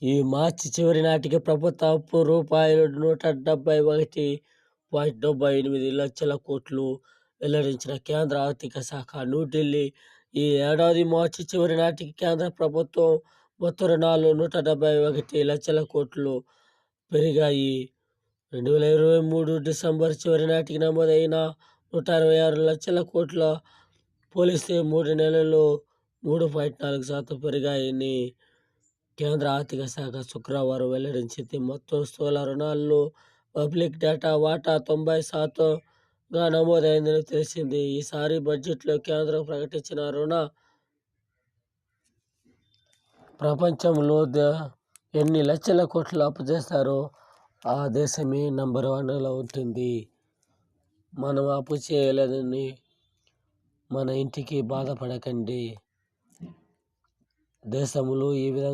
ఈ మార్చి చివరి నాటికి ప్రభుత్వ అప్పు రూపాయలు 171.78 లక్షల కోట్లు వెల్లడించిన కేంద్ర ఆర్థిక శాఖ. న్యూఢిల్లీ: ఈ ఏడాది మార్చి చివరి నాటికి కేంద్ర ప్రభుత్వం మొత్తం రుణాలు 171 లక్షల కోట్లు పెరిగాయి. 2023 డిసెంబర్ చివరి నాటికి నమోదైన 166 లక్షల కోట్ల పోలిస్తే 3 నెలల్లో 3.4% పెరిగాయని కేంద్ర ఆర్థిక శాఖ శుక్రవారం వెల్లడించింది. మొత్తం స్థూల రుణాల్లో పబ్లిక్ డేటా వాటా 90%గా నమోదైందని తెలిసింది. ఈసారి బడ్జెట్లో కేంద్రం ప్రకటించిన రుణ ప్రపంచంలో ఎన్ని లక్షల కోట్లు అప్పు చేస్తారో ఆ దేశమే నంబర్ 1లో ఉంటుంది. మనం అప్పు చేయలేదని మన ఇంటికి బాధపడకండి. దేశంలో ఈ విధంగా